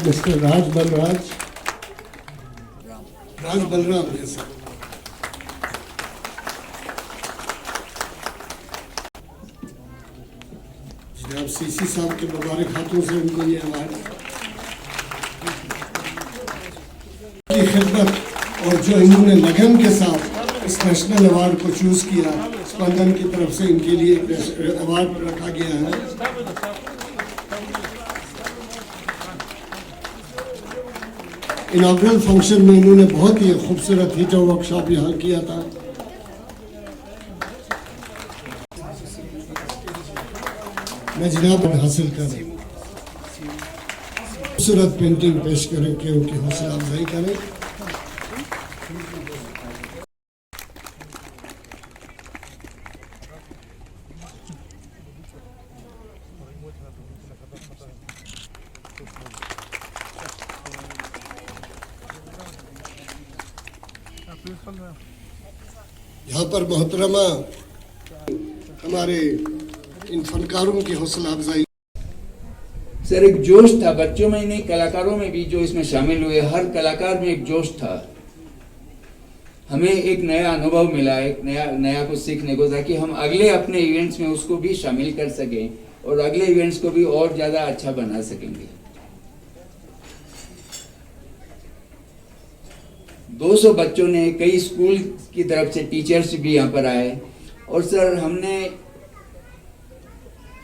Mister राज बलराज, राज Balram, yes sir. जनाब CC साहब के मुबारक हाथों से उनको ये अवार्ड की खिदमत और जो इन्होंने लगन के साथ इस नेशनल अवार्ड को चूज किया, स्पंदन की तरफ से इनके लिए अवार्ड रखा गया है। इनॉग्रल फंक्शन में इन्होंने बहुत ही खूबसूरत हीटर वर्कशॉप यहाँ किया था। मैं जनाब हासिल कर खूबसूरत पेंटिंग पेश करें कि उनकी हौसला अफजाई करें। यहाँ पर मोहतरमा हमारे इन फनकारों की हौसला अफजाई। सर एक जोश था बच्चों में, नहीं कलाकारों में भी जो इसमें शामिल हुए, हर कलाकार में एक जोश था। हमें एक नया अनुभव मिला, एक नया कुछ सीखने को, ताकि हम अगले अपने इवेंट्स में उसको भी शामिल कर सकें और अगले इवेंट्स को भी और ज़्यादा अच्छा बना सकेंगे। 200 बच्चों ने, कई स्कूल की तरफ से टीचर्स भी यहाँ पर आए। और सर हमने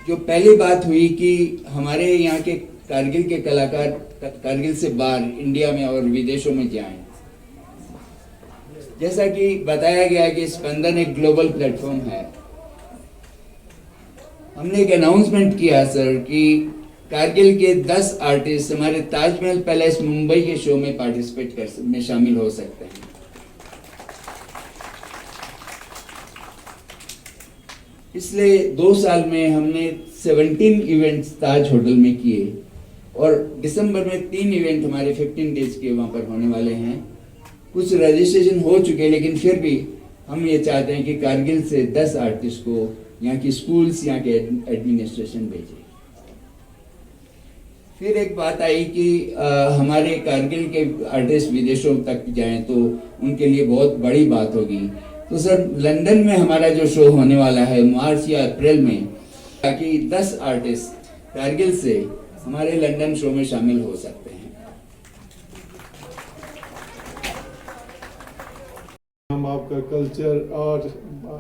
जो पहली बात हुई कि हमारे यहाँ के कारगिल के कलाकार कारगिल से बाहर इंडिया में और विदेशों में जाएं। जैसा कि बताया गया कि स्पंदन एक ग्लोबल प्लेटफॉर्म है। हमने एक अनाउंसमेंट किया सर कि कारगिल के 10 आर्टिस्ट हमारे ताजमहल पैलेस मुंबई के शो में पार्टिसिपेट में शामिल हो सकते हैं। पिछले 2 साल में हमने 17 इवेंट्स ताज होटल में किए और दिसंबर में 3 इवेंट हमारे 15 डेज के वहाँ पर होने वाले हैं। कुछ रजिस्ट्रेशन हो चुके, लेकिन फिर भी हम ये चाहते हैं कि कारगिल से 10 आर्टिस्ट को यहाँ की स्कूल्स, यहाँ के एडमिनिस्ट्रेशन भेजे। फिर एक बात आई कि हमारे कारगिल के आर्टिस्ट विदेशों तक जाएं तो उनके लिए बहुत बड़ी बात होगी। तो सर लंदन में हमारा जो शो होने वाला है मार्च या अप्रैल में, ताकि 10 आर्टिस्ट कारगिल से हमारे लंदन शो में शामिल हो सकते हैं। हम आपका कल्चर और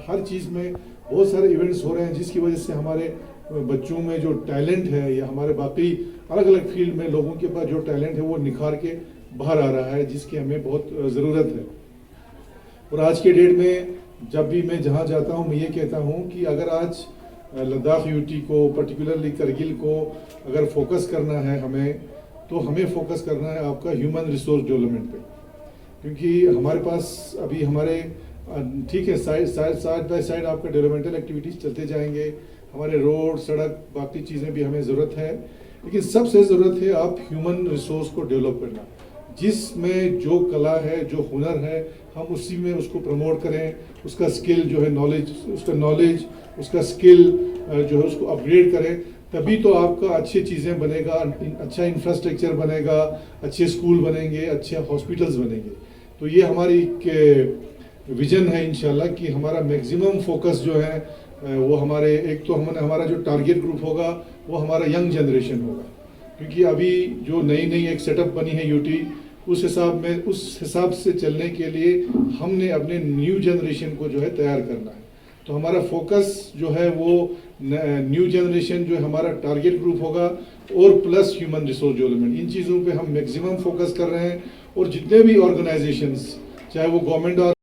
हर चीज़ में बहुत सारे इवेंट्स हो रहे हैं, जिसकी वजह से हमारे बच्चों में जो टैलेंट है या हमारे बाकी अलग अलग फील्ड में लोगों के पास जो टैलेंट है वो निखार के बाहर आ रहा है, जिसकी हमें बहुत ज़रूरत है। और आज के डेट में जब भी मैं जहाँ जाता हूँ मैं ये कहता हूँ कि अगर आज लद्दाख यूटी को, पर्टिकुलरली करगिल को अगर फोकस करना है हमें, तो हमें फोकस करना है आपका ह्यूमन रिसोर्स डेवलपमेंट पे। क्योंकि हमारे पास अभी हमारे ठीक है साइड बाय साइड आपका डेवलपमेंटल एक्टिविटीज़ चलते जाएंगे, हमारे रोड, सड़क, बाकी चीज़ें भी हमें ज़रूरत है, लेकिन सबसे ज़रूरत है आप ह्यूमन रिसोर्स को डेवलप करना। जिसमें जो कला है, जो हुनर है, हम उसी में उसको प्रमोट करें, उसका स्किल जो है नॉलेज, उसका स्किल जो है उसको अपग्रेड करें, तभी तो आपका अच्छी चीज़ें बनेगा, अच्छा इंफ्रास्ट्रक्चर बनेगा, अच्छे स्कूल बनेंगे, अच्छे हॉस्पिटल्स बनेंगे। तो ये हमारी विजन है इंशाल्लाह कि हमारा मैक्सिमम फोकस जो है वो हमारे, एक तो हमारा जो टारगेट ग्रुप होगा वो हमारा यंग जनरेशन होगा। क्योंकि अभी जो नई एक सेटअप बनी है यूटी, उस हिसाब से चलने के लिए हमने अपने न्यू जनरेशन को जो है तैयार करना है। तो हमारा फोकस जो है वो न्यू जनरेशन जो है हमारा टारगेट ग्रुप होगा और प्लस ह्यूमन रिसोर्स डेवलपमेंट, इन चीज़ों पे हम मैक्सिमम फोकस कर रहे हैं। और जितने भी ऑर्गेनाइजेशंस, चाहे वो गवर्नमेंट और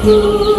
you.